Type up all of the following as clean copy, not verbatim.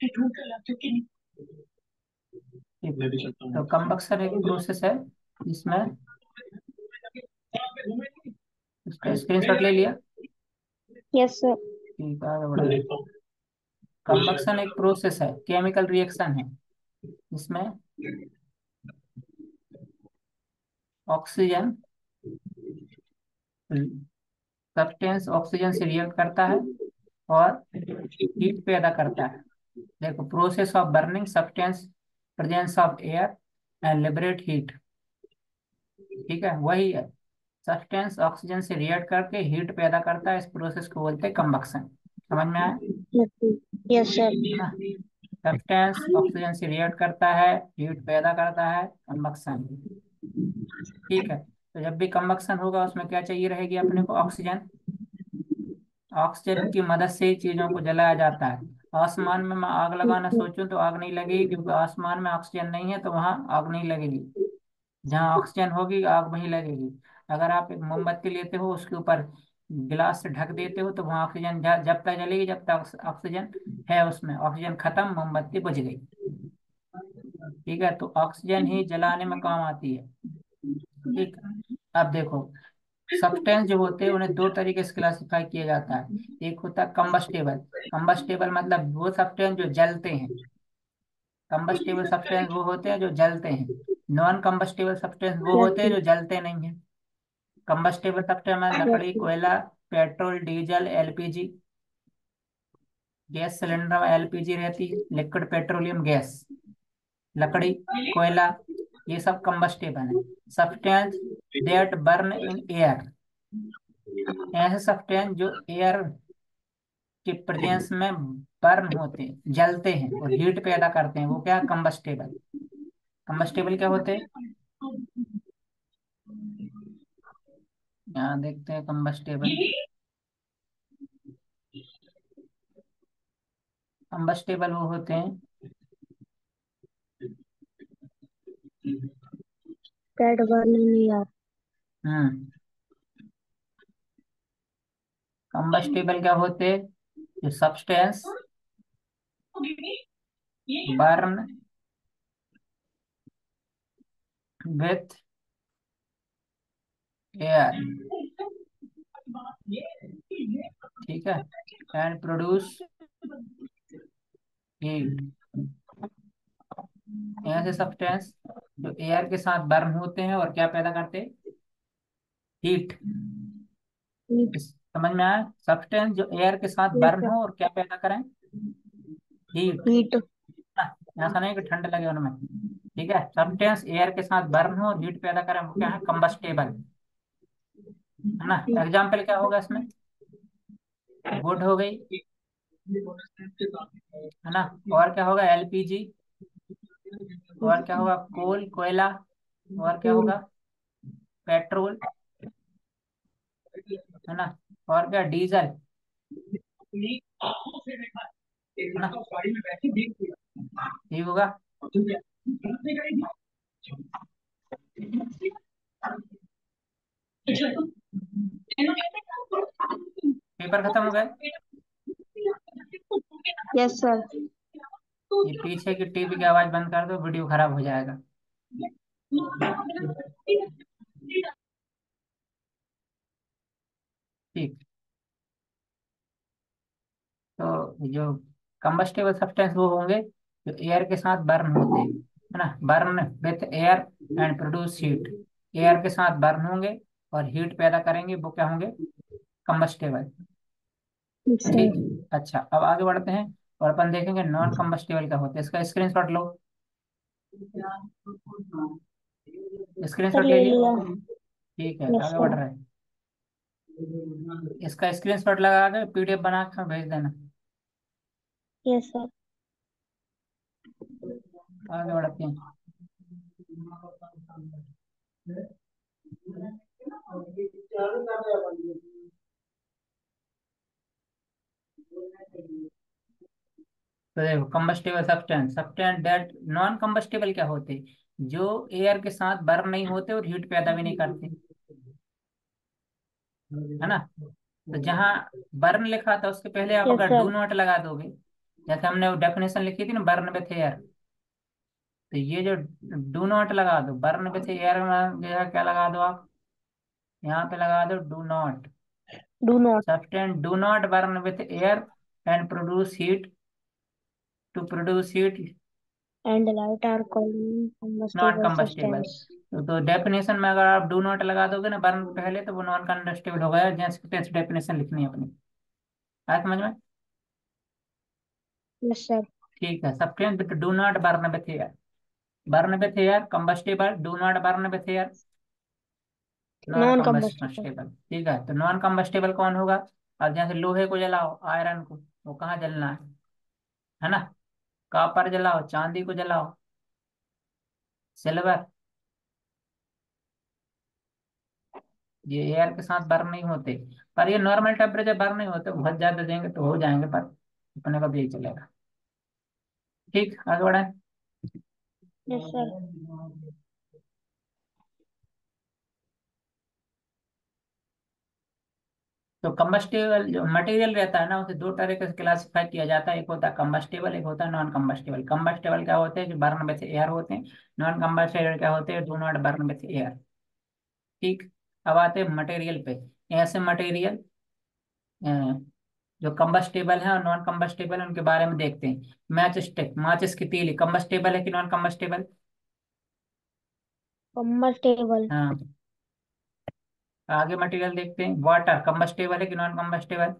ठीक। तो कंबक्शन एक प्रोसेस है जिसमें, इसका स्क्रीनशॉट ले लिया। Yes sir. ठीक है, आगे बढ़ो। कंबक्शन एक प्रोसेस है, केमिकल रिएक्शन है, इसमें ऑक्सीजन, सब्सटेंस ऑक्सीजन से रिएक्ट करता है और हीट पैदा करता है। देखो, process of burning substance, presence of air and liberate heat. ठीक है, वही है। सब्सटेंस ऑक्सीजन से रिएक्ट करके हीट पैदा करता है, इस प्रोसेस को बोलते हैं कंबक्शन। समझ में आया? है यस सर। ना? सब्सटेंस ऑक्सीजन से रिएक्ट करता है, हीट पैदा करता है, कंबक्शन। ठीक है। तो जब भी कंबक्शन होगा उसमें क्या चाहिए रहेगी अपने को? ऑक्सीजन। ऑक्सीजन की मदद से ही चीजों को जलाया जाता है। आसमान में मैं आग लगाना सोचूं तो आग नहीं लगेगी, क्योंकि आसमान में ऑक्सीजन नहीं है, तो वहां आग नहीं लगेगी। जहाँ ऑक्सीजन होगी आग वहीं लगेगी। अगर आप एक मोमबत्ती लेते हो, उसके ऊपर गिलास से ढक देते हो, तो वहाँ ऑक्सीजन जब तक जलेगी जब तक ऑक्सीजन है उसमें। ऑक्सीजन खत्म, मोमबत्ती बुझ गई। ठीक है, तो ऑक्सीजन ही जलाने में काम आती है। ठीक। अब देखो, सब्सटेंस जो होते हैं उन्हें दो तरीके से क्लासिफाई किया जाता है। एक होता है कंबस्टेबल। कंबस्टेबल मतलब वो सब्सटेंस जो जलते हैं। कंबस्टेबल सब्सटेंस वो होते हैं जो जलते हैं। नॉन कंबस्टेबल सब्सटेंस वो यस होते हैं जो जलते नहीं हैं। कंबस्टेबल सब्सटेंस में लकड़ी, सर। कोयला, petrol, diesel, LPG. Gas cylinder में एलपीजी रहती है, लिक्विड पेट्रोलियम गैस। लकड़ी, कोयला, ये सब कंबस्टेबल है। Substance that burn in air, ऐसे सब्सटेंस जो एयर के प्रेजेंस में बर्न होते हैं, जलते हैं और हीट पैदा करते हैं, वो क्या? कंबस्टेबल। कंबस्टेबल क्या होते हैं? यहाँ देखते हैं कंबस्टेबल। कंबस्टेबल वो होते हैं। कैट बर्निंग यार। हम्म। कंबस्टेबल क्या होते हैं? जो सब्सटेंस बर्न विथ एयर। ठीक है। And produce heat. ऐसे सब्सटेंस जो एयर के साथ बर्न होते हैं और क्या पैदा करते हैं? हीट। हीट। समझ में आया? सब्सटेंस जो एयर के साथ यस बर्न सर। हो और क्या पैदा करें? हीट। हीट। ऐसा नहीं कि ठंड लगे उनमें। ठीक है, सब्सटेंस एयर के साथ बर्न हो और हीट पैदा करें, वो क्या है? कंबस्टेबल। है ना? एग्जाम्पल क्या होगा इसमें? वुड हो गई, है ना? और क्या होगा? एलपीजी। और क्या होगा? कोल, कोयला। और क्या फूल। होगा? पेट्रोल। है ना? और क्या? डीजल। है ना? ये होगा। पेपर खत्म हो गए। Yes sir. ये पीछे की टीवी की आवाज बंद कर दो, वीडियो खराब हो जाएगा। ठीक। तो जो कंबस्टेबल सब्सटेंस वो होंगे जो एयर के साथ बर्न होते हैं। है ना? Burn with air and produce heat. Air के साथ बर्न होंगे और हीट पैदा करेंगे, वो क्या होंगे? कंबस्टेबल। सर। ठीक। अच्छा, अब आगे बढ़ते हैं और अपन देखेंगे नॉन कंबस्टेबल क्या होता है। इसका स्क्रीनशॉट लो। सर स्क्रीनशॉट ले ले लिया। लिया। ठीक है, यस आगे बढ़ सर। रहा है। इसका स्क्रीनशॉट लगा के पीडीएफ बना के भेज देना। Yes sir. आगे बढ़ते हैं। तो देखो, combustible substance, substance that non combustible क्या होते हैं? जो एयर के साथ बर्न नहीं होते और हीट पैदा भी नहीं करते। है ना? तो जहाँ बर्न लिखा था उसके पहले आप यस अगर डू सर। नॉट लगा दोगे जैसे हमने वो डेफिनेशन लिखी थी ना, बर्न विथ एयर, तो ये जो डू नॉट लगा दो, बर्न विथ एयर में जो है क्या लगा दो आप, यहाँ पे लगा दो do not. Do not substance do not burn with air and produce heat, to produce heat and light are called non combustible combustible. Substance. तो डेफिनेशन में अगर आप डू नॉट लगा दोगे ना बर्न पहले, तो वो नॉन कंबस्टेबल हो गया, जैसे डेफिनेशन लिखनी है अपनी। आया समझ में? Yes sir. ठीक है, substance with do not burn with air, burn with air combustible, do not burn with air non non combustible. Combustible. ठीक है, तो नॉन कंबस्टेबल कौन होगा? अब जैसे लोहे को जलाओ, आयरन को, वो कहाँ जलना है ना? कॉपर जलाओ, चांदी को जलाओ, सिल्वर, ये एयर के साथ बर्न नहीं होते। पर ये नॉर्मल टेम्परेचर बर्न नहीं होते, बहुत ज्यादा देंगे तो हो जाएंगे, पर अपने को भी यही चलेगा। ठीक, आगे बढ़े। Yes sir. तो कम्बस्टेबल जो मटेरियल रहता है ना, उसे दो तरीके से क्लासिफाई किया जाता है, एक होता है कम्बस्टेबल, एक होता है नॉन कम्बस्टेबल। कम्बस्टेबल क्या होते हैं? जो बर्न में से एयर होते हैं। नॉन कम्बस्टेबल क्या होते हैं? डू नॉट बर्न में से एयर। ठीक। अब आते हैं मटेरियल पे। ऐसे मटेरियल जो कम्बस्टेबल है और नॉन कम्बस्टेबल है, उनके बारे में देखते हैं। मैच स्टिक, माचिस की तीली, कम्बस्टेबल है कि नॉन कम्बस्टेबल? कम्बस्टिबल। हाँ। आगे मटेरियल देखते हैं, वाटर कम्बस्टेबल है कि non combustible?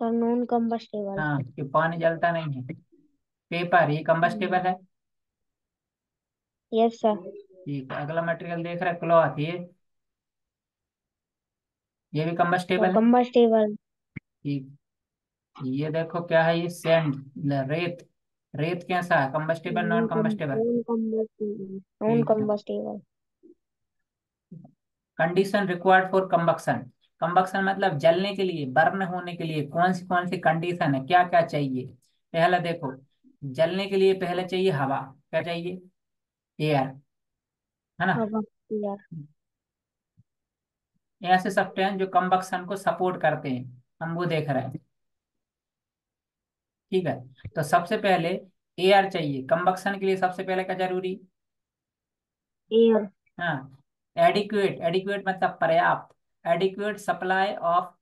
Sir non combustible. हाँ, कि पानी जलता नहीं है। पेपर, ये कम्बस्टेबल है। Yes sir. ठीक है, अगला मटेरियल देख रहे हैं, क्लॉथ, ये भी सर कम्बस्टेबल है। कम्बस्टिबल। ठीक। ये देखो क्या है, ये सैंड, रेत। रेत कैसा है? Combustible non combustible? Non combustible. Non ठीक है। Combustible. Condition required for combustion, combustion मतलब जलने के लिए, बर्न होने के लिए कौन सी कंडीशन है, क्या क्या चाहिए? पहला देखो, जलने के लिए पहले चाहिए हवा। क्या चाहिए? एयर, है ना? हवा। यार। ऐसे सब्सटेंस जो कंबक्शन को सपोर्ट करते हैं, हम वो देख रहे हैं। ठीक है, तो सबसे पहले एयर चाहिए कंबक्शन के लिए, सबसे पहले क्या जरूरी? एयर। हाँ, एडिक्वेट, एडिक्वेट मतलब पर्याप्त, adequate supply of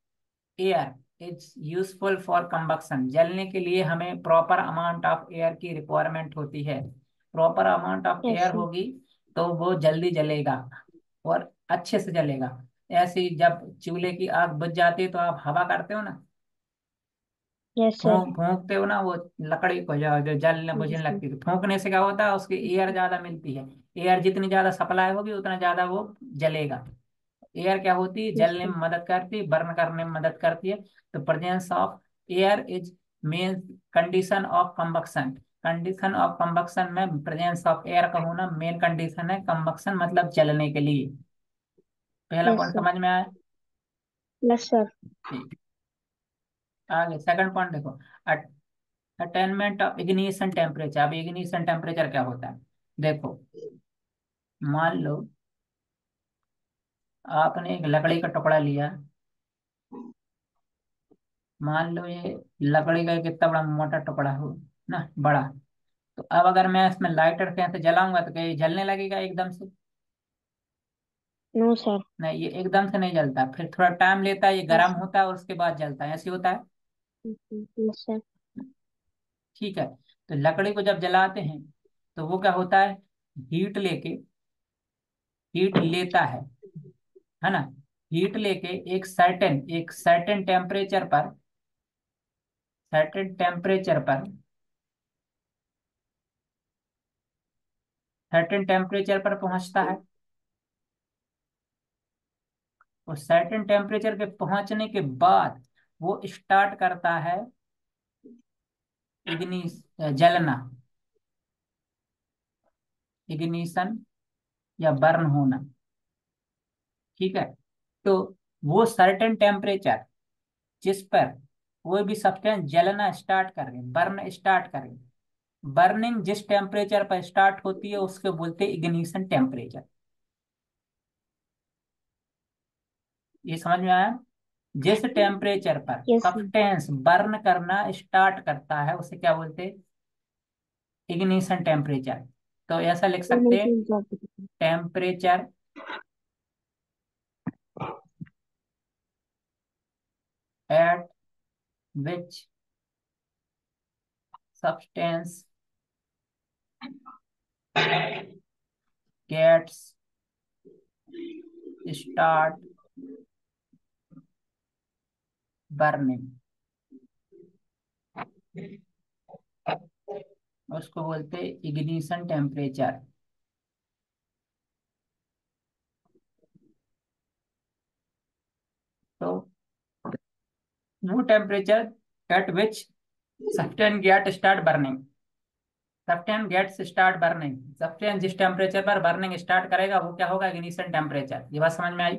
air is useful for combustion. जलने के लिए हमें प्रॉपर अमाउंट ऑफ एयर की रिक्वायरमेंट होती है। Proper amount of yes air sir. होगी तो वो जल्दी जलेगा और अच्छे से जलेगा। ऐसे ही जब चूल्हे की आग बुझ जाती है तो आप हवा करते हो ना, यस सर। फूंकते हो ना, वो लकड़ी को जो जलने बुझने यस सर। लगती है, तो फूंकने से क्या होता है, उसकी एयर ज्यादा मिलती है। एयर जितनी ज्यादा सप्लाई होगी उतना ज्यादा वो जलेगा। एयर क्या होती है? यस जलने सर। में मदद करती है, बर्न करने में मदद करती है। तो presence of air is main condition of combustion. Condition of combustion में प्रेजेंस ऑफ एयर का होना मेन कंडीशन है, कंबक्शन मतलब जलने के लिए। पहला यस पॉइंट सर। समझ में आया? Yes sir. ठीक। आगे सेकंड पॉइंट देखो, अटेनमेंट ऑफ इग्निशन टेम्परेचर। अब इग्निशन टेम्परेचर क्या होता है? देखो, मान लो आपने एक लकड़ी का टुकड़ा लिया, मान लो ये लकड़ी का एक इतना बड़ा मोटा टुकड़ा हो ना, बड़ा। तो अब अगर मैं इसमें लाइटर से ऐसे जलाऊंगा तो क्या ये जलने लगेगा एकदम से? No sir. नहीं, ये एकदम से नहीं जलता, फिर थोड़ा टाइम लेता है, ये यस गर्म सर। होता है और उसके बाद जलता है, ऐसे होता है। Yes sir. ठीक है, तो लकड़ी को जब जलाते हैं तो वो क्या होता है, हीट लेके, हीट लेता है ना? हीट लेके एक सर्टेन टेम्परेचर पर, सर्टेन टेम्परेचर पर, सर्टेन टेम्परेचर पर पहुंचता है। और सर्टेन टेम्परेचर पे पहुंचने के बाद वो स्टार्ट करता है इग्निस जलना, इग्निशन या बर्न होना। ठीक है, तो वो सर्टेन टेम्परेचर जिस पर कोई भी सब्सटेंस जलना स्टार्ट करे, बर्न स्टार्ट करे, बर्निंग जिस टेम्परेचर पर स्टार्ट होती है उसके बोलते हैं इग्निशन टेम्परेचर। ये समझ में आया? जिस टेम्परेचर पर यस सर। सब्सटेंस बर्न करना स्टार्ट करता है उसे क्या बोलते हैं? Ignition temperature. तो ऐसा लिख सकते हैं, ignition temperature. Temperature at which substance gets start burning, उसको बोलते हैं इग्निशन टेम्परेचर। तो वो temperature at which substance get start burning, substance gets start burning, substance जिस टेम्परेचर पर बर्निंग स्टार्ट करेगा वो क्या होगा? Ignition temperature. ये बात समझ में आई?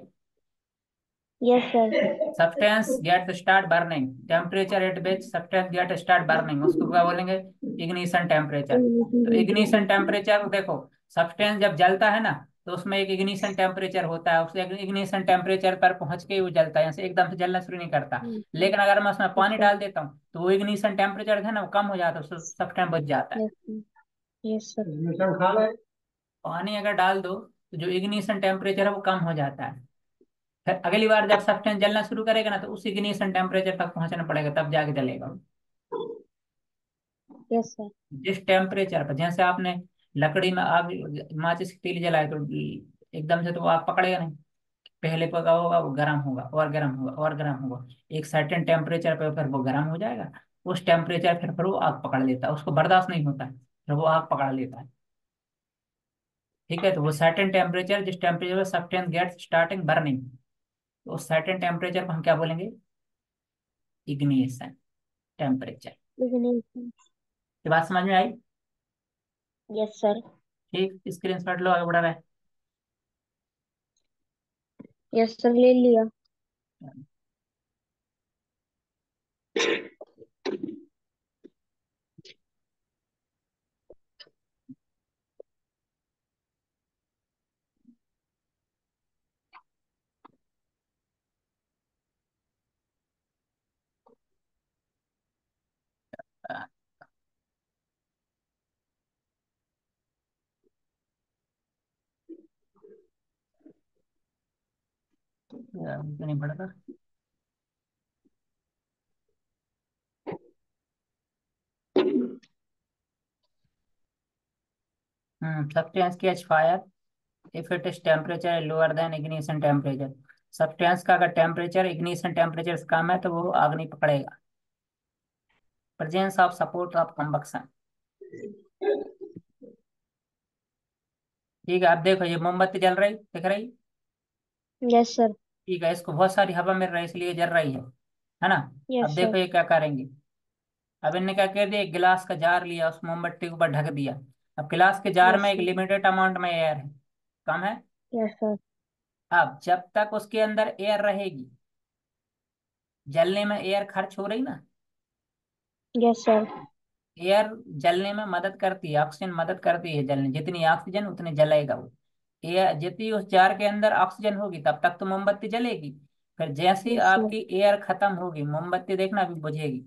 Yes sir. Substance get start burning, temperature at which substance get start burning, उसको क्या बोलेंगे? Ignition temperature. इग्निशन तो इग्निशन टेम्परेचर। टेम्परेचर देखो, सब्सटेंस जब जलता है ना तो उसमें एक इग्निशन टेम्परेचर होता है, उस इग्निशन टेम्परेचर पर पहुंच के ही वो जलता है, ऐसे एकदम से जलना शुरू नहीं करता। लेकिन अगर मैं उसमें यस पानी सर। डाल देता हूँ तो वो इग्निशन टेम्परेचर है ना वो कम हो जाता है, सब्सटेंस बुझ जाता है। Yes sir. Yes sir. पानी अगर डाल दो तो जो इग्निशन टेम्परेचर है वो कम हो जाता है। फिर अगली बार जब सब्सटेंस जलना शुरू करेगा ना तो उस इग्निशन टेम्परेचर तक पहुंचना पड़ेगा, तब जाके जलेगा। Yes sir. जिस टेम्परेचर पर, जैसे आपने लकड़ी में आग, माचिस की तीली जलाए तो एकदम से तो वो आग पकड़ेगा नहीं, पहले पका होगा वो गर्म होगा और गर्म होगा और गर्म होगा, एक सर्टेन टेम्परेचर पे फिर वो गर्म हो जाएगा। उस टेम्परेचर फिर वो आग पकड़ लेता है, उसको बर्दाश्त नहीं होता है, फिर वो आग पकड़ लेता है। ठीक है, तो वो सर्टेन टेम्परेचर, जिस टेम्परेचर पर सब्सटेंस गेट स्टार्टिंग बर्निंग, तो उस सर्टेन टेम्परेचर को हम क्या बोलेंगे? Ignition temperature. इग्निशन। ये बात समझ में आई? Yes sir. ठीक, स्क्रीनशॉट लो, आगे बढ़ा रहा यस सर, ले लिया। है। तो नहीं पढ़ा था। Substance catch fire if it is temperature lower than ignition temperature. Substance का अगर टेम्परेचर इग्निशन टेम्परेचर से कम है तो वो आग नहीं पकड़ेगा। Presence of support of combustion. ठीक है, अब देखो ये मोमबत्ती जल रही दिख रही। Yes sir. ठीक है, इसको बहुत सारी हवा मिल रही है इसलिए जल रही है ना? अब यस सर। देखो ये क्या करेंगे। अब इनने क्या कर दिया, एक गिलास का जार लिया, उस मोमबत्ती के ऊपर ढक दिया। अब गिलास के जार यस में एक सर। लिमिटेड अमाउंट में एयर है, कम है। Yes sir. अब जब तक उसके अंदर एयर रहेगी, जलने में एयर खर्च हो रही ना। Yes sir. एयर जलने में मदद करती है, ऑक्सीजन मदद करती है जलने, जितनी ऑक्सीजन उतने जलेगा वो। एयर जितनी उस जार के अंदर ऑक्सीजन होगी तब तक तो मोमबत्ती जलेगी। फिर जैसे ही यस सर। आपकी एयर खत्म होगी मोमबत्ती देखना अभी बुझेगी।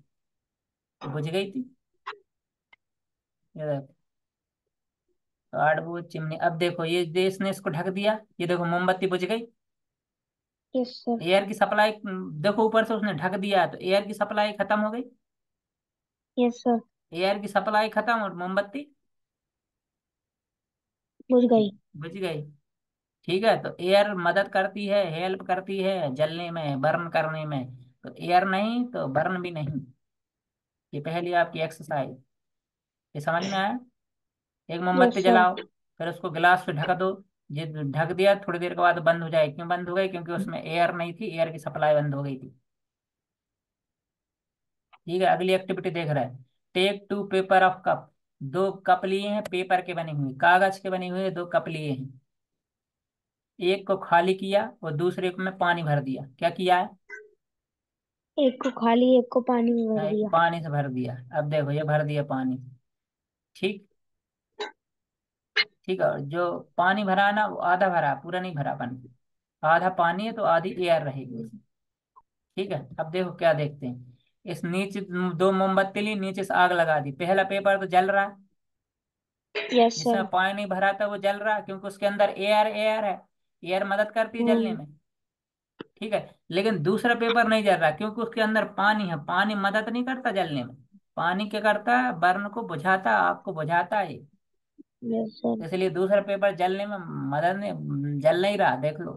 ये बुझ गई थी, ये देखो, तो आठ वो चिमनी। अब देखो ये देश ने इसको ढक दिया, ये देखो मोमबत्ती बुझ गई। Yes sir. एयर की सप्लाई, देखो ऊपर से उसने ढक दिया है तो एयर की सप्लाई खत्म हो गई। Yes sir. एयर की सप्लाई खत्म और मोमबत्ती बुझ गई। बुझ गई। ठीक है, तो एयर मदद करती है, हेल्प करती है जलने में, बर्न करने में। तो एयर नहीं तो बर्न भी नहीं। ये पहली आपकी एक्सरसाइज, ये समझ में आया? एक मोमबत्ती यस सर। जलाओ, फिर उसको गिलास से ढक दो। ये ढक दिया, थोड़ी देर के बाद बंद हो जाए, क्यों बंद हो गई? क्योंकि उसमें एयर नहीं थी, एयर की सप्लाई बंद हो गई थी। ठीक है, अगली एक्टिविटी देख रहे हैं। Take two paper of cup. दो कप लिए हैं, पेपर के बने हुए, कागज के बने हुए दो कप लिए हैं। एक को खाली किया और दूसरे को में पानी भर दिया। क्या किया है? एक को खाली, एक को पानी में भर एक दिया। पानी से भर दिया। अब देखो ये भर दिया पानी। ठीक। ठीक है, और जो पानी भरा है ना वो आधा भरा है, पूरा नहीं भरा पानी। आधा पानी है तो आधी एयर रहेगी उसमें। ठीक है, अब देखो क्या देखते हैं। इस नीचे दो मोमबत्ती ली, नीचे से आग लगा दी, पहला पेपर तो जल रहा है, यस जिसमें सर। पानी भरा था वो जल रहा है, क्योंकि उसके अंदर एयर एयर है, एयर मदद करती है जलने हम्म। में। ठीक है, लेकिन दूसरा पेपर नहीं जल रहा क्योंकि उसके अंदर पानी है, पानी मदद नहीं करता जलने में। पानी क्या करता है, बर्न को बुझाता है, आग को बुझाता है ये। Yes sir. इसलिए दूसरा पेपर जलने में मदद नहीं, जल नहीं रहा, देख लो,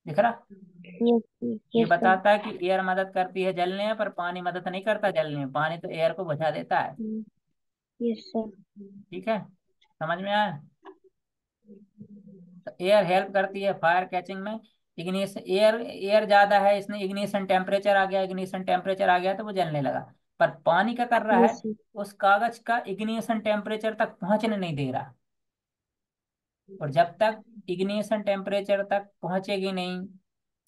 दिख रहा। यस। ये यस सर। बताता है कि एयर मदद करती है जलने में, पर पानी मदद नहीं करता जलने में, पानी तो एयर को बुझा देता है। Yes sir. ठीक है, समझ में आया। तो एयर हेल्प करती है फायर कैचिंग में। इग्निशन, एयर एयर ज्यादा है, इसने इग्निशन टेम्परेचर आ गया, इग्निशन टेम्परेचर आ गया तो वो जलने लगा। पर पानी क्या कर रहा यस है, सर। उस कागज का इग्निशन टेम्परेचर तक पहुंचने नहीं दे रहा। और जब तक इग्निशन टेम्परेचर तक पहुंचेगी नहीं,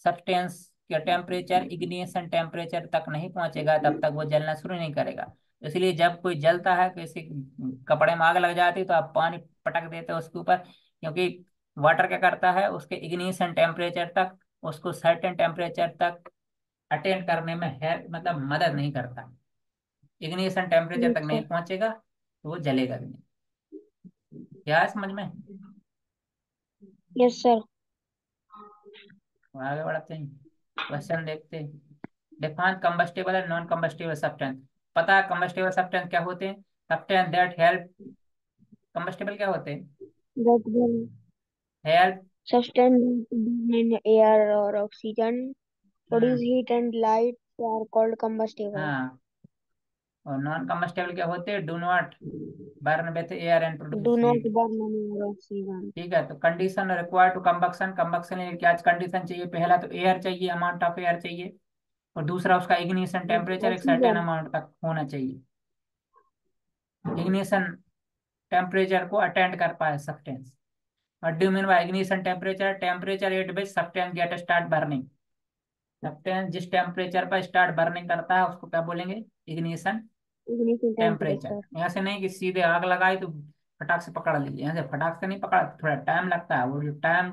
सब्सटेंस का टेम्परेचर इग्निशन टेम्परेचर तक नहीं पहुंचेगा, तब तक वो जलना शुरू नहीं करेगा। इसलिए जब कोई जलता है, किसी कपड़े में आग लग जाती है, तो आप पानी पटक देते हो उसके ऊपर, क्योंकि वाटर क्या करता है, उसके इग्निशन टेम्परेचर तक, उसको सर्टेन टेम्परेचर तक अटेंड करने में है, मतलब मदद नहीं करता। इग्निशन टेम्परेचर तक यस नहीं सर। पहुंचेगा तो वो जलेगा भी नहीं। क्या है समझ में। Yes sir. तो आगे बढ़ते हैं, क्वेश्चन देखते हैं। Define combustible and non combustible substance. पता है कंबस्टेबल सब्सटेंस क्या होते हैं, सब्सटेंस दैट हेल्प। कंबस्टेबल क्या होते हैं, That will help. substance in air or oxygen produce hmm, heat and light are called combustible. हाँ। और नॉन कंबस्टेबल क्या होते हैं, do not burn with air and Do produce not heat. burn any oxygen. ठीक है, तो condition required to combustion, combustion के लिए क्या कंडीशन चाहिए, पहला तो एयर चाहिए, अमाउंट ऑफ एयर चाहिए। और दूसरा उसका इग्निशन टेम्परेचर एक सर्टेन Oxygen. अमाउंट तक होना चाहिए, इग्निशन टेम्परेचर को अटेंड कर पाए substance. What do you mean by ignition temperature? Temperature at which substance get start burning। Substance जिस टेम्परेचर पर स्टार्ट बर्निंग करता है उसको क्या बोलेंगे, इग्निशन Ignition टेम्परेचर। temperature. ऐसे नहीं कि सीधे आग लगाई तो फटाक से पकड़ लीजिए, यहाँ से फटाक से नहीं पकड़ा, थोड़ा टाइम लगता है। वो जो टाइम,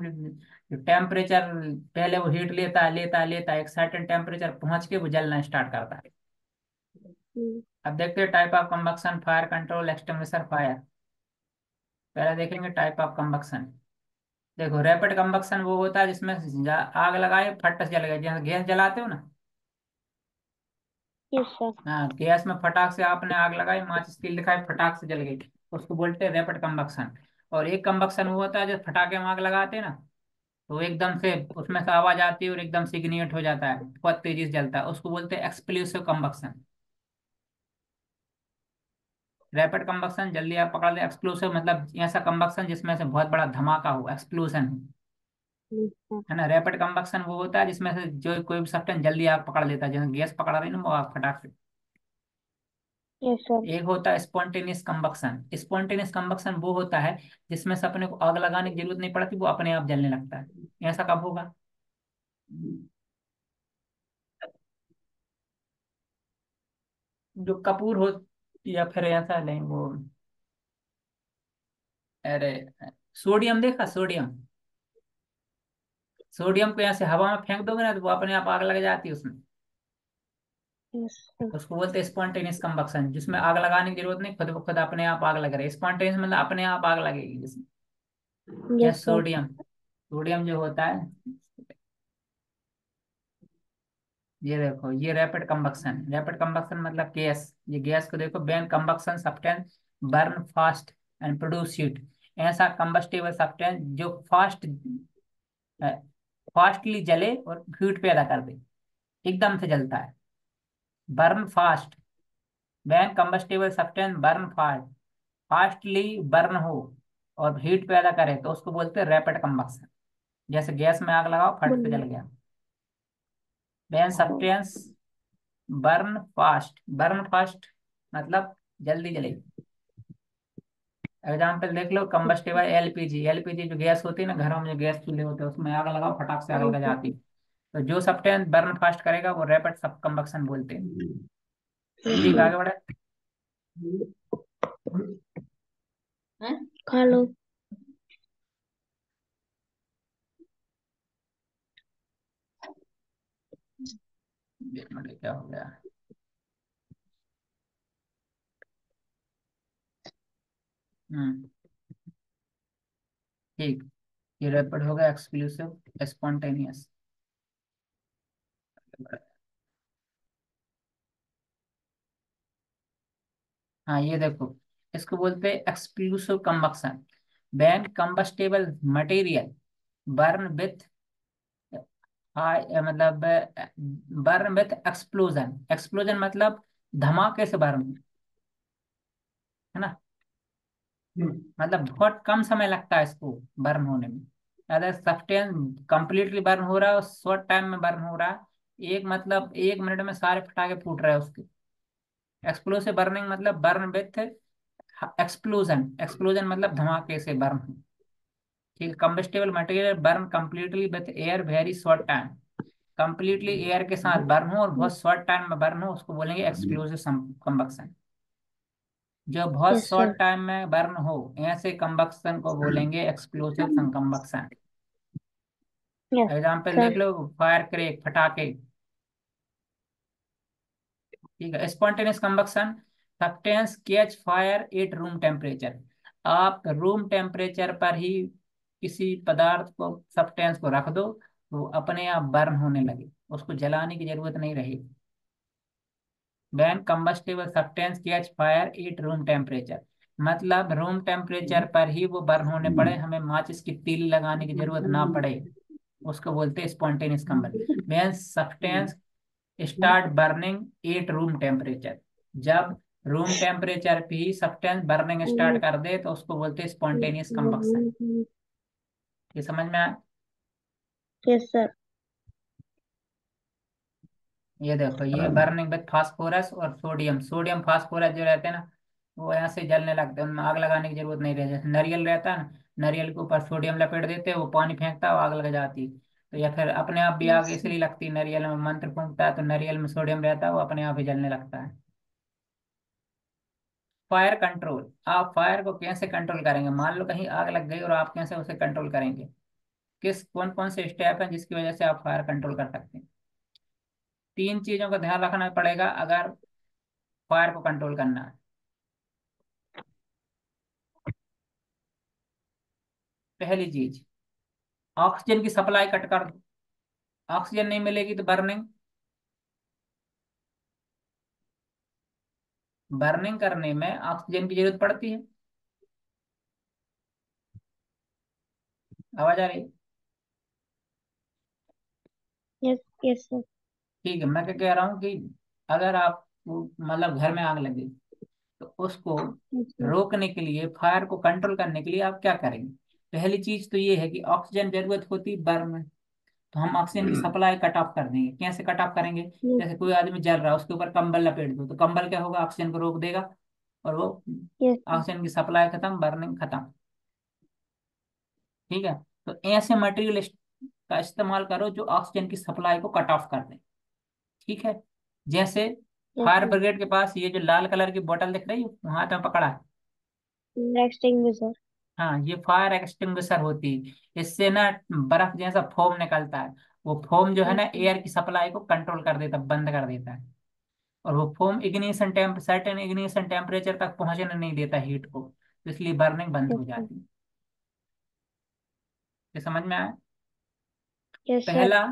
जो टेम्परेचर पहले वो हीट लेता है एक सर्टेन टेम्परेचर पहुंच के वो जलना स्टार्ट करता है। Hmm. अब देखते हैं type of combustion, fire control, extinguisher fire. पहले देखेंगे टाइप ऑफ कंबक्शन। देखो रैपिड कंबक्शन वो होता है जिसमें आग लगाए फट से जल गए, जैसे गैस जलाते हो ना। Yes, sir. हाँ, गैस में फटाक से आपने आग लगाई, माचिस तेल दिखाई, फटाक से जल गई, उसको बोलते हैं रैपिड कंबक्शन। और एक कंबक्शन वो होता है जो फटाके में आग लगाते हैं ना, तो एकदम से उसमें से आवाज आती है और एकदम से इग्निएट हो जाता है, बहुत तेजी से जलता है, उसको बोलते हैं एक्सप्लोसिव कंबक्शन। रैपिड कंबक्शन जल्दी आप पकड़ ले, एक्सप्लोसिव मतलब ऐसा कंबक्शन जिसमें से बहुत बड़ा धमाका हो, एक्सप्लोजन हो। Yes, sir. है ना, रैपिड कंबक्शन वो होता है जिसमें से जो कोई भी सब्सटेंस जल्दी आग पकड़ लेता है, जैसे गैस पकड़ा रही ना वो आग फटाक से। Yes, sir. एक होता है स्पॉन्टेनियस कंबक्शन। स्पॉन्टेनियस कंबक्शन वो होता है जिसमें से अपने को आग लगाने की जरूरत नहीं पड़ती, वो अपने आप जलने लगता है। ऐसा कब होगा, जो कपूर हो, या फिर ऐसा नहीं वो, अरे सोडियम देखा, सोडियम, सोडियम को ऐसे हवा में फेंक दोगे ना तो वो अपने आप आग लग जाती है उसमें। Yes, sir. उसको बोलते हैं स्पॉन्टेनियस कंबक्शन, जिसमें आग लगाने की जरूरत नहीं, खुद ब खुद अपने आप आग लग रही है। स्पॉन्टेनियस मतलब अपने आप आग लगेगी जिसमें। या Yes, sir. सोडियम, सोडियम जो होता है, ये देखो ये रैपिड कंबक्शन, रैपिड कंबक्शन मतलब गैस, ये गैस को देखो, Ben combustion substance burn fast and produce heat. ऐसा कंबस्टेबल सब्सटेंस जो फास्टली जले और हीट पैदा कर दे, एकदम से जलता है। Burn fast, Ben combustible substance burn fast, fastly burn हो और हीट पैदा करे तो उसको बोलते हैं रैपिड कंबक्शन। जैसे गैस में आग लगाओ फट से जल Hmm. गया। बेन सब्सटेंस बर्न फास्ट मतलब जल्दी जलेगी। एग्जाम्पल देख लो, कंबस्टेबल एलपीजी, एलपीजी जो गैस होती है ना, घरों में जो गैस चूल्हे होते हैं उसमें आग लगाओ फटाक से आग Yes, लग sir. जाती है। तो जो सब्सटेंस बर्न फास्ट करेगा वो रैपिड सब कंबक्शन बोलते हैं। Yes, ठीक, sir. आगे बढ़े। खा लो। हम्म। ठीक। ये रैपिड होगा, एक्सक्लूसिव, स्पॉन्टेनियस। हाँ ये देखो, इसको बोलते हैं exclusive combustion. When combustible material burn with, मतलब बर्न विथ एक्सप्लोजन। एक्सप्लोजन मतलब धमाके से बर्न, है ना। मतलब बहुत कम समय लगता है इसको बर्न होने में। अगर सब्सटेंस कंप्लीटली बर्न हो रहा है और शॉर्ट टाइम में बर्न हो रहा है, एक मतलब 1 मिनट में सारे पटाखे फूट रहे हैं उसके। एक्सप्लोसिव बर्निंग मतलब बर्न विथ एक्सप्लोजन। एक्सप्लोजन मतलब धमाके से बर्न हो। ठीक है। Combustible material burn completely with air very short time. Completely air के साथ बर्न हो और बहुत शॉर्ट टाइम में बर्न हो, उसको बोलेंगे एक्सप्लोसिव कंबक्शन। जो बहुत यस सर। शॉर्ट टाइम में बर्न हो, ऐसे कंबक्शन को बोलेंगे एक्सप्लोसिव कंबक्शन। यस एग्जाम्पल देख सर। लो, फायर क्रेक, फटाके। ठीक है। Spontaneous combustion, substance catch fire at room temperature. आप रूम टेम्परेचर पर ही किसी पदार्थ को, सब्सटेंस को रख दो, वो अपने आप बर्न होने लगे, उसको जलाने की जरूरत नहीं रहेगी। When combustible substance catch fire at room temperature, मतलब रूम टेम्परेचर पर ही वो बर्न होने पड़े, हमें माचिस की तीली लगाने की जरूरत ना पड़े, उसको बोलते हैं spontaneous combust. When substance start burning at room temperature, जब रूम टेम्परेचर पे ही सब्सटेंस बर्निंग स्टार्ट कर दे तो उसको बोलते हैं स्पॉन्टेनियस कंबक्शन। ये समझ में आया। Yes sir. ये देखो, ये बर्निंग विद फास्फोरस और सोडियम। सोडियम फास्फोरस जो रहते हैं ना, वो ऐसे जलने लगते हैं, उनमें आग लगाने की जरूरत नहीं रहती। जैसे नारियल रहता है ना, नारियल के ऊपर सोडियम लपेट देते हैं, वो पानी फेंकता है, वो आग लग जाती है। तो या फिर अपने आप भी आग यस इसलिए लगती है, नारियल में मंत्र फूंकता है तो नारियल में सोडियम रहता है, वो अपने आप ही जलने लगता है। फायर कंट्रोल, आप फायर को कैसे कंट्रोल करेंगे? मान लो कहीं आग लग गई और आप कैसे उसे कंट्रोल करेंगे? किस कौन कौन से स्टेप हैं जिसकी वजह से आप फायर कंट्रोल कर सकते हैं? 3 चीजों का ध्यान रखना पड़ेगा अगर फायर को कंट्रोल करना है। पहली चीज, ऑक्सीजन की सप्लाई कट कर दो। ऑक्सीजन नहीं मिलेगी तो बर्निंग, बर्निंग करने में ऑक्सीजन की जरूरत पड़ती है। आवाज आ रही है? यस। Yes sir. ठीक है। मैं क्या कह रहा हूँ कि अगर आप मतलब घर में आग लगी तो उसको यस सर। रोकने के लिए, फायर को कंट्रोल करने के लिए आप क्या करेंगे? पहली चीज तो ये है कि ऑक्सीजन जरूरत होती है बर्न में, तो हम ऑक्सीजन की सप्लाई कट ऑफ कर देंगे। कैसे कट ऑफ करेंगे? यस। जैसे कोई आदमी जल रहा है, उसके ऊपर कंबल लपेट दो, तो कंबल क्या होगा, ऑक्सीजन को रोक देगा और वो यस सर। ऑक्सीजन की सप्लाई खत्म, बर्निंग खत्म। ठीक है। तो ऐसे मटेरियल का इस्तेमाल करो जो ऑक्सीजन की सप्लाई को कट ऑफ कर दे। ठीक है। जैसे यस फायर सर। ब्रिगेड के पास ये जो लाल कलर की बोतल दिख रही है हाथ में पकड़ा है, एक्सटिंग्विशर। हाँ ये फायर एक्सटिंग्विशर होती है। इससे ना बर्फ जैसा फोम निकलता है। वो फोम जो है ना यस सर। एयर की सप्लाई को कंट्रोल कर देता है, बंद कर देता है। और वो foam ignition temp certain ignition temperature तक पहुंचने नहीं देता हीट को, तो इसलिए बर्निंग बंद यस हो सर। जाती है। ये समझ में आया? Yes sir. पहला,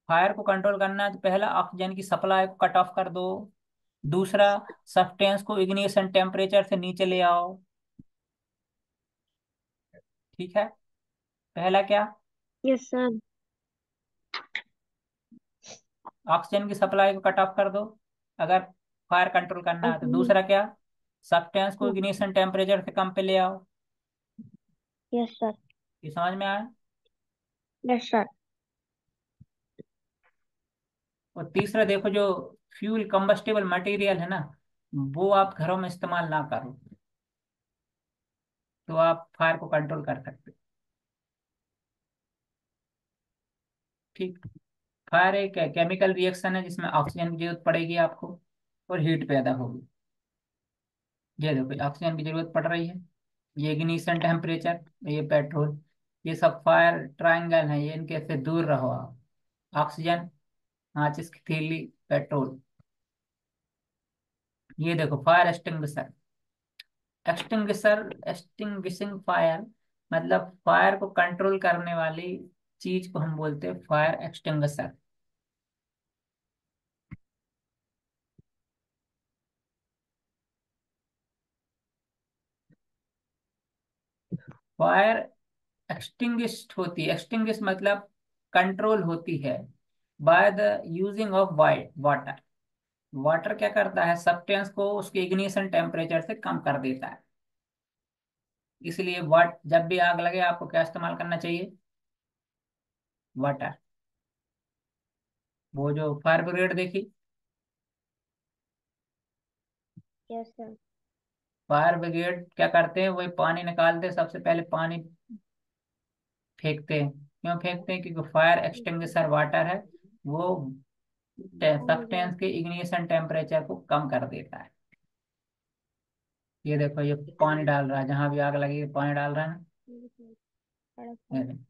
फायर को कंट्रोल करना है तो पहला ऑक्सीजन की सप्लाई को कट ऑफ कर दो। दूसरा, सब्सटेंस को इग्निशन टेम्परेचर से नीचे ले आओ। ठीक है। पहला क्या? Yes sir. ऑक्सीजन की सप्लाई को कट ऑफ कर दो अगर फायर कंट्रोल करना है। तो ऑक्सीजन। दूसरा क्या? सब्सटेंस को इग्निशन टेम्परेचर से कम पे ले आओ। Yes sir. ये समझ में आया? Yes sir. और तीसरा देखो, जो फ्यूल कंबस्टेबल मटेरियल है ना, वो आप घरों में इस्तेमाल ना करो, तो आप फायर को कंट्रोल कर सकते हो। ठीक। फायर एक केमिकल रिएक्शन है जिसमें ऑक्सीजन की जरूरत पड़ेगी आपको और हीट पैदा होगी। ये देखो, ऑक्सीजन की जरूरत पड़ रही है, ये इग्निशन टेम्परेचर, ये पेट्रोल, ये सब फायर ट्रायंगल है, ये इनके से दूर रहो आप। ऑक्सीजन, माचिस की तीली, पेट्रोल। ये देखो fire extinguisher. Extinguisher, extinguishing fire, मतलब फायर को कंट्रोल करने वाली चीज को हम बोलते हैं फायर एक्सटिंग्विशर। फायर एक्सटिंग्विश्ड होती है, एक्सटिंग्विश मतलब कंट्रोल होती है by the using of water. Water क्या करता है, सब्सटेंस को उसके इग्निशन टेम्परेचर से कम कर देता है। इसलिए वाट जब भी आग लगे आपको क्या इस्तेमाल करना चाहिए, वाटर। वो जो फायर ब्रिगेड देखी, यस सर। फायर ब्रिगेड क्या करते हैं, वही पानी निकालते हैं, सबसे पहले पानी फेंकते हैं। क्यों फेंकते हैं, क्योंकि फायर एक्सटिंग्विशर वाटर है, वो सब्सटेंस के इग्निशन टेम्परेचर को कम कर देता है। ये देखो, ये पानी डाल रहा है, जहां भी आग लगी पानी डाल रहा है ना। ये देखो।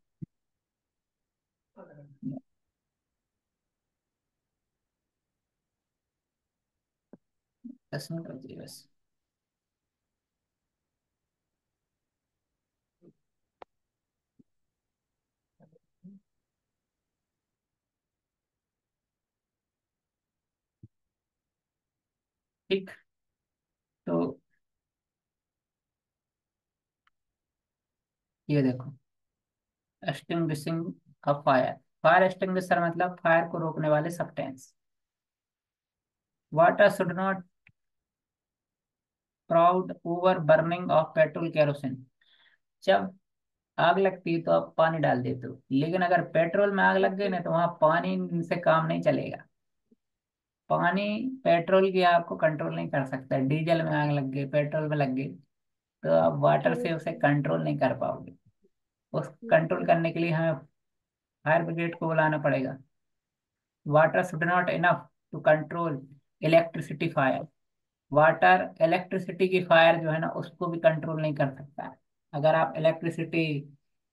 10 मिनट बची बस। ठीक। तो ये देखो, extinguishing of fire. Fire extinguisher मतलब फायर को रोकने वाले substance. Water should not crowd over burning of petrol kerosene. जब आग लगती है तो आप पानी डाल देते हो, लेकिन अगर पेट्रोल में आग लग गई ना तो वहां पानी से काम नहीं चलेगा। पानी पेट्रोल की आग को कंट्रोल नहीं कर सकता। डीजल में आग लग गई, पेट्रोल में लग गई, तो आप वाटर से उसे कंट्रोल नहीं कर पाओगे। उस कंट्रोल करने के लिए हमें फायर ब्रिगेड को बुलाना पड़ेगा। Water should not enough to control electricity fire. Water electricity की फायर जो है ना उसको भी कंट्रोल नहीं कर सकता है। अगर आप इलेक्ट्रिसिटी,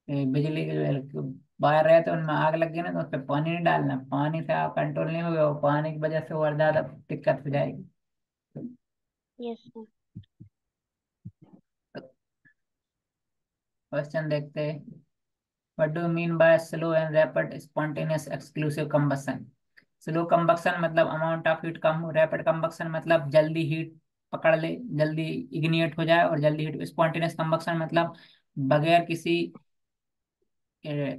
बिजली के वायर रहे तो उनमें आग लग गई ना तो उस पर पानी नहीं डालना, पानी से आप कंट्रोल नहीं होगा, वो पानी की वजह से और ज्यादा दिक्कत हो जाएगी। Yes sir. क्वेश्चन देखते हैं। What do mean by slow and rapid spontaneous exclusive combustion. Slow combustion मतलब अमाउंट ऑफ हीट कम हो, रैपिड कंबक्शन मतलब जल्दी हीट पकड़ ले, जल्दी इग्निएट हो जाए और जल्दी हीट। स्पॉन्टेनियस कंबक्शन मतलब बगैर किसी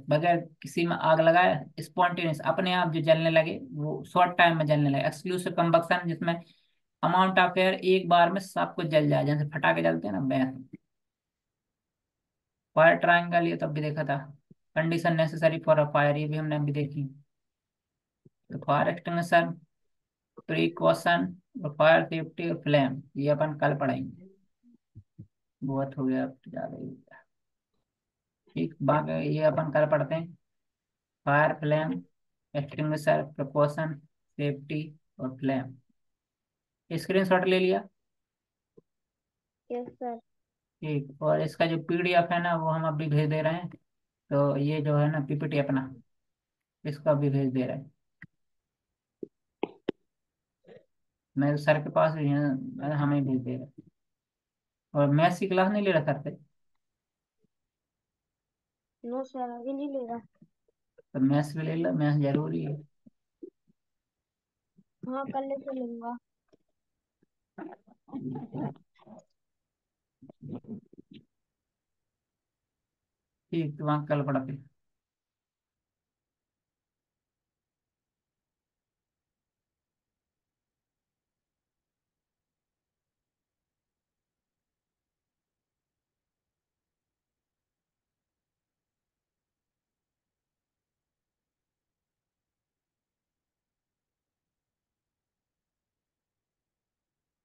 बगैर किसी में आग लगाए, स्पॉन्टेनियस अपने आप जो जलने लगे, वो शॉर्ट टाइम में जलने लगे। एक्सक्लूसिव कंबक्शन जिसमें अमाउंट ऑफ एयर एक बार में सब कुछ जल जाए, जैसे पटाखे जलते हैं ना वैसे। फायर ट्रायंगल ये तब भी देखा था। Condition necessary for a fire, ये भी हमने अभी देखी। तो फायर एक्सटिंग्विशर, प्रिकॉशन और फायर सेफ्टी और फ्लेम, ये अपन कल पढ़ेंगे। बहुत हो गया, अब तो ज्यादा ही हो गया। ठीक, बाकी ये अपन कल पढ़ते हैं। Fire, flame, extinguisher, precaution, safety और फ्लेम। स्क्रीन शॉट ले लिया। Yes sir. ठीक, और इसका जो पीडीएफ है ना वो हम अभी भेज दे रहे हैं। तो ये जो है ना पीपीटी अपना, इसको अभी भेज दे रहे हैं। मैं सर के पास भी है, हमें भेज दे रहे हैं। और मैथ्स की क्लास नहीं ले रहा सर से। नो सर, अभी नहीं लेगा। तो मैथ्स भी ले लो, मैथ्स जरूरी है। हाँ, कल लेके लूंगा। ठीक, तो वहाँ कल पढ़ाते हैं।